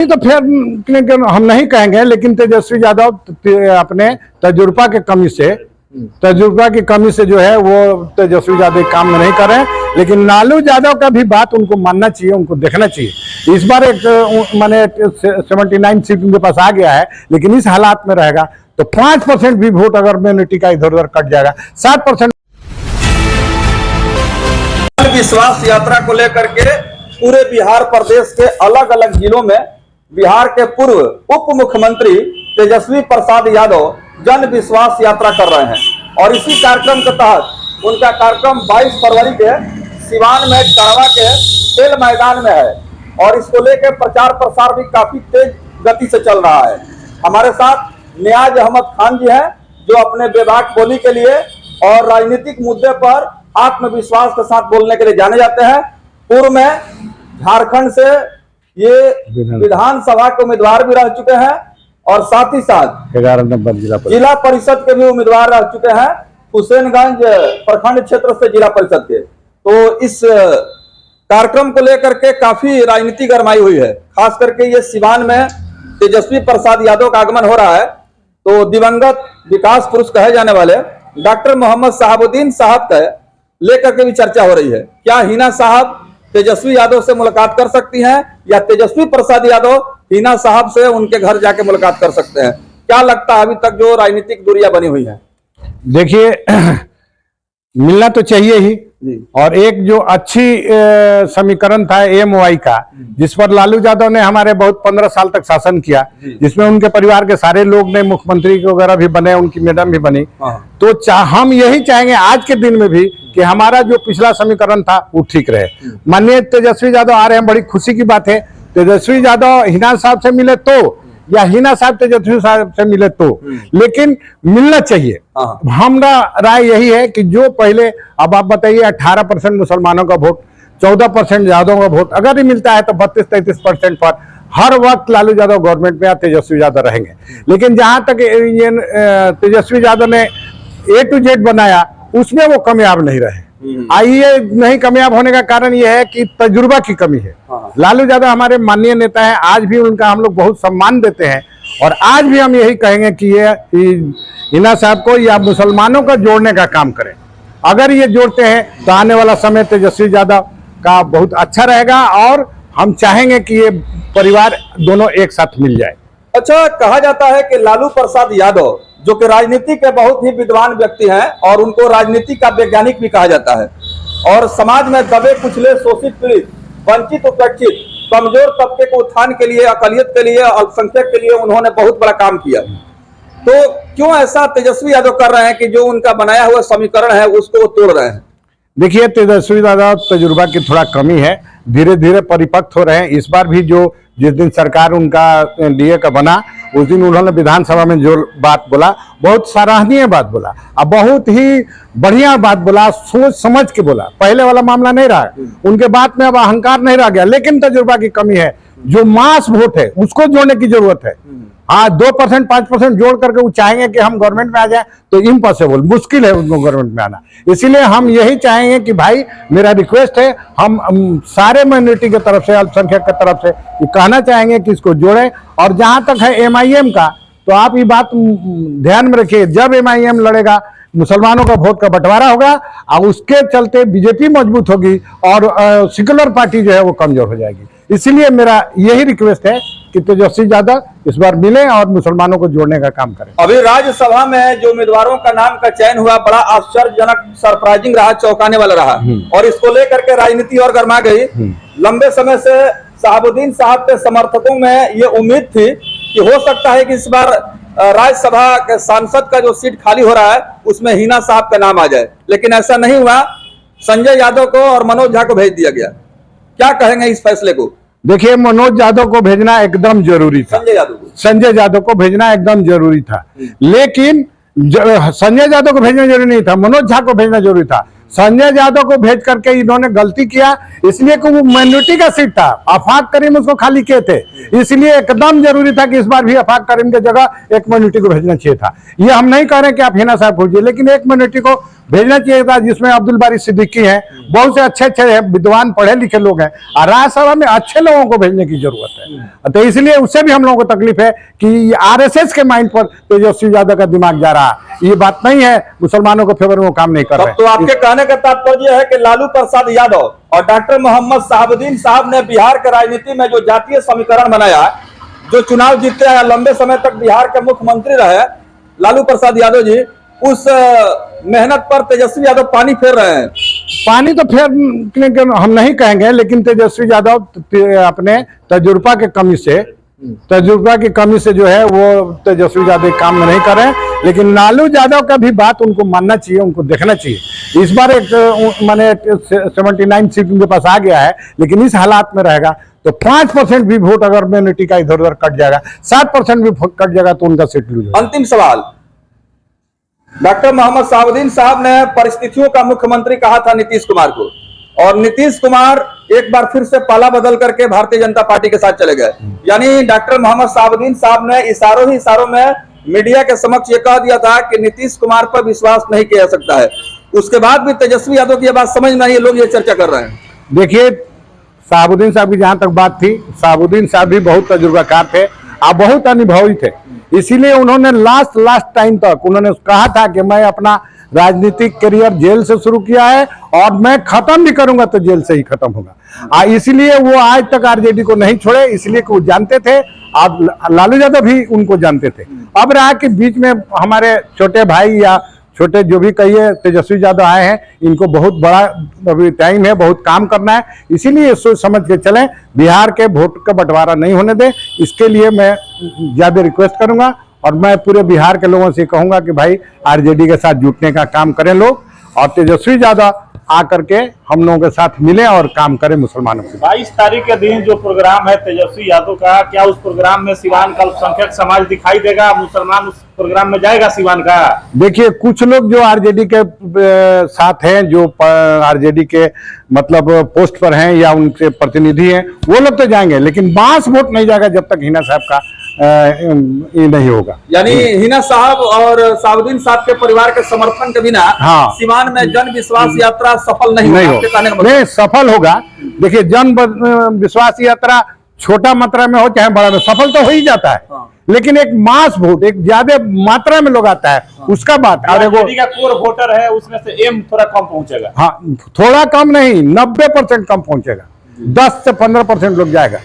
तो फिर हम नहीं कहेंगे, लेकिन तेजस्वी यादव अपने तजुर्बा की कमी से जो है वो तेजस्वी यादव काम में नहीं कर रहे हैं। लेकिन लालू यादव का भी बात उनको मानना चाहिए, उनको देखना चाहिए। इस बार एक माने 79 सीट उनके पास आ गया है, लेकिन इस हालात में रहेगा तो 5% भी वोट अगर माइनॉरिटी का इधर उधर कट जाएगा, 7%। विश्वास यात्रा को लेकर के पूरे बिहार प्रदेश के अलग अलग जिलों में बिहार के पूर्व उप मुख्यमंत्री तेजस्वी प्रसाद यादव जन विश्वास यात्रा कर रहे हैं। और इसी कार्यक्रम के तहत उनका कार्यक्रम 22 फरवरी के सिवान में कड़वा के खेल मैदान में है और इसको लेकर प्रचार प्रसार भी काफी तेज गति से चल रहा है। हमारे साथ नियाज अहमद खान जी हैं, जो अपने बेबाक बोली के लिए और राजनीतिक मुद्दे पर आत्मविश्वास के साथ बोलने के लिए जाने जाते हैं। पूर्व में झारखंड से ये विधानसभा के उम्मीदवार भी रह चुके हैं और साथ ही साथ 11 नंबर जिला परिषद के भी उम्मीदवार रह चुके हैं, हुसैनगंज प्रखंड क्षेत्र से जिला परिषद के। तो इस कार्यक्रम को लेकर के काफी राजनीति गरमाई हुई है। खास करके ये सिवान में तेजस्वी प्रसाद यादव का आगमन हो रहा है तो दिवंगत विकास पुरुष कहे जाने वाले डॉक्टर मोहम्मद शहाबुद्दीन साहब का लेकर के भी चर्चा हो रही है। क्या हिना साहब तेजस्वी यादव से मुलाकात कर सकती हैं या तेजस्वी प्रसाद यादव हिना साहब से उनके घर जाके मुलाकात कर सकते हैं? क्या लगता है अभी तक जो राजनीतिक दूरियां बनी हुई हैं? देखिए, मिलना तो चाहिए ही। और एक जो अच्छी समीकरण था MOI का, जिस पर लालू यादव ने हमारे बहुत 15 साल तक शासन किया, जिसमें उनके परिवार के सारे लोग ने मुख्यमंत्री वगैरह भी बने, उनकी मैडम भी बनी। तो हम यही चाहेंगे आज के दिन में भी कि हमारा जो पिछला समीकरण था वो ठीक रहे। माननीय तेजस्वी यादव आ रहे हैं, बड़ी खुशी की बात है। तेजस्वी यादव हिना साहब से मिले तो या हिना साहब तेजस्वी साहब से मिले तो, लेकिन मिलना चाहिए। हमारा राय यही है कि जो पहले, अब आप बताइए 18% मुसलमानों का वोट, 14% यादव का वोट अगर ही मिलता है तो 32-33% पर हर वक्त लालू यादव गवर्नमेंट में या तेजस्वी यादव रहेंगे। लेकिन जहां तक ये तेजस्वी यादव ने A to Z बनाया, उसमें वो कामयाब नहीं रहे। ये नहीं कामयाब होने का कारण यह है कि तजुर्बा की कमी है। लालू यादव हमारे माननीय नेता हैं, आज भी उनका हम लोग बहुत सम्मान देते हैं और आज भी हम यही कहेंगे कि ये हिना साहब को या मुसलमानों को जोड़ने का काम करें। अगर ये जोड़ते हैं तो आने वाला समय तेजस्वी यादव का बहुत अच्छा रहेगा और हम चाहेंगे कि ये परिवार दोनों एक साथ मिल जाए। अच्छा, कहा जाता है कि लालू प्रसाद यादव जो कि राजनीति के बहुत ही विद्वान व्यक्ति हैं और उनको राजनीति का वैज्ञानिक भी कहा जाता है और समाज में दबे कुचले, शोषित पीड़ित, वंचित उपेक्षित, कमजोर तबके को उत्थान के लिए, अकलियत के लिए, अल्पसंख्यक के लिए उन्होंने बहुत बड़ा काम किया। तो क्यों ऐसा तेजस्वी यादव कर रहे हैं कि जो उनका बनाया हुआ समीकरण है उसको तोड़ रहे हैं? देखिए, तेजस्वी यादव तजुर्बा की थोड़ा कमी है, धीरे धीरे परिपक्व हो रहे हैं। इस बार भी जिस दिन सरकार उनका DA का बना, उस दिन उन्होंने विधानसभा में जो बात बोला, बहुत सराहनीय बात बोला, अब बहुत ही बढ़िया बात बोला, सोच समझ के बोला। पहले वाला मामला नहीं रहा, उनके बात में अब अहंकार नहीं रह गया। लेकिन तजुर्बा की कमी है, जो मास वोट है उसको जोड़ने की जरूरत है। हाँ, 2% 5% जोड़ करके वो चाहेंगे कि हम गवर्नमेंट में आ जाए तो इम्पॉसिबल, मुश्किल है उनको गवर्नमेंट में आना। इसीलिए हम यही चाहेंगे कि भाई, मेरा रिक्वेस्ट है, हम सारे माइनॉरिटी की तरफ से, अल्पसंख्यक की तरफ से ये कहना चाहेंगे कि इसको जोड़ें। और जहां तक है MIM का, तो आप ये बात ध्यान में रखिए, जब MIM लड़ेगा मुसलमानों का वोट का बंटवारा होगा और उसके चलते बीजेपी मजबूत होगी और सेक्युलर पार्टी जो है वो कमजोर हो जाएगी। इसीलिए मेरा यही रिक्वेस्ट है कि तेजस्वी यादव इस बार मिले और मुसलमानों को जोड़ने का काम करें। अभी राज्यसभा में जो उम्मीदवारों का नाम का चयन हुआ, बड़ा आश्चर्यजनक, सरप्राइजिंग रहा, चौंकाने वाला रहा और इसको लेकर के राजनीति और गर्मा गई। लंबे समय से शहाबुद्दीन साहब के समर्थकों में ये उम्मीद थी कि हो सकता है कि इस बार राज्यसभा के सांसद का जो सीट खाली हो रहा है उसमें हिना साहब का नाम आ जाए, लेकिन ऐसा नहीं हुआ। संजय यादव को और मनोज झा को भेज दिया गया। क्या कहेंगे इस फैसले को? देखिए, मनोज यादव को भेजना एकदम जरूरी था, संजय यादव को भेजना एकदम जरूरी था। लेकिन संजय यादव को भेजना जरूरी नहीं था, मनोज झा को भेजना जरूरी था। संजय यादव को भेज करके इन्होंने गलती किया, इसलिए कि वो माइनॉरिटी का सीट था, आफाक करीम उसको खाली किए थे, इसलिए एकदम जरूरी था कि इस बार भी आफाक करीम की जगह एक माइनॉरिटी को भेजना चाहिए था। ये हम नहीं कह रहे कि आप हिना साहब खोजिए, लेकिन एक माइनॉरिटी को भेजना चाहिए था, जिसमें अब्दुल बारी सिद्दीकी हैं, बहुत से अच्छे विद्वान पढ़े लिखे लोग हैं, और राज्यसभा में अच्छे लोगों को भेजने की जरूरत है। तो इसलिए उससे भी हम लोगों को तकलीफ है कि आरएसएस के माइंड पर तेजस्वी यादव का दिमाग जा रहा है। ये बात नहीं है, मुसलमानों के फेवर में वो काम नहीं कर रहे। तो आपके कहने का तात्पर्य है कि लालू प्रसाद यादव और डॉक्टर मोहम्मद शहाबुद्दीन साहब ने बिहार के राजनीति में जो जातीय समीकरण बनाया, जो चुनाव जीते हैं, लंबे समय तक बिहार के मुख्यमंत्री रहे लालू प्रसाद यादव जी, उस मेहनत पर तेजस्वी यादव पानी फेर रहे हैं। पानी तो फेर हम नहीं कहेंगे, लेकिन तेजस्वी यादव अपने तजुर्बा की कमी से जो है वो तेजस्वी यादव काम में नहीं कर रहे हैं। लेकिन लालू यादव का भी बात उनको मानना चाहिए, उनको देखना चाहिए। इस बार एक माने 79 सीट उनके पास आ गया है, लेकिन इस हालात में रहेगा तो 5% भी वोट अगर माइनॉरिटी का इधर उधर कट जाएगा, 7% भी कट जाएगा तो उनका सीट लूज होगा। अंतिम सवाल, डॉक्टर मोहम्मद शहाबुद्दीन साहब ने परिस्थितियों का मुख्यमंत्री कहा था नीतीश कुमार को, और नीतीश कुमार एक बार फिर से पाला बदल करके भारतीय जनता पार्टी के साथ चले गए। यानी डॉक्टर मोहम्मद शहाबुद्दीन साहब ने इशारों में मीडिया के समक्ष ये कह दिया था कि नीतीश कुमार पर विश्वास नहीं किया जा सकता है। उसके बाद भी तेजस्वी यादव की बात समझ में आई, लोग ये चर्चा कर रहे हैं। देखिए, शहाबुद्दीन साहब की जहां तक बात थी, शहाबुद्दीन साहब भी बहुत तजुर्बाकार थे और बहुत अनुभवी थे, इसीलिए उन्होंने लास्ट टाइम तक उन्होंने कहा था कि मैं अपना राजनीतिक करियर जेल से शुरू किया है और मैं खत्म भी करूंगा तो जेल से ही खत्म होगा। इसीलिए वो आज तक आरजेडी को नहीं छोड़े, इसलिए कि वो जानते थे, और लालू यादव भी उनको जानते थे। अब रहा कि बीच में हमारे छोटे भाई या छोटे जो भी कहिए तेजस्वी यादव आए हैं, इनको बहुत बड़ा अभी टाइम है, बहुत काम करना है, इसीलिए सोच समझ के चलें, बिहार के वोट का बंटवारा नहीं होने दें। इसके लिए मैं ज्यादा रिक्वेस्ट करूंगा और मैं पूरे बिहार के लोगों से कहूंगा कि भाई आरजेडी के साथ जुटने का काम करें लोग, और तेजस्वी यादव आकर के हम लोगों के साथ मिले और काम करें मुसलमानों के। 22 तारीख के दिन जो प्रोग्राम है तेजस्वी यादव का, क्या उस प्रोग्राम में सिवान का अल्पसंख्यक समाज दिखाई देगा? मुसलमान उस प्रोग्राम में जाएगा सिवान का? देखिए, कुछ लोग जो आरजेडी के साथ हैं, जो आरजेडी के मतलब पोस्ट पर हैं या उनके प्रतिनिधि हैं, वो लोग तो जाएंगे, लेकिन मास वोट नहीं जाएगा जब तक हिना साहब का ये नहीं होगा। यानी हिना साहब और शहाबुद्दीन साहब के परिवार के समर्थन के बिना सिवान में जन विश्वास यात्रा सफल नहीं होगा। नहीं, सफल होगा। देखिए, जन विश्वास यात्रा छोटा मात्रा में हो चाहे बड़ा में, सफल तो हो ही जाता है, लेकिन एक मास वोट, एक ज्यादा मात्रा में लोग आता है, उसका बात। और का कोर वोटर है, उसमें से एम थोड़ा कम पहुंचेगा। हाँ, थोड़ा कम नहीं, 90% कम पहुंचेगा, 10 से 15% लोग जाएगा।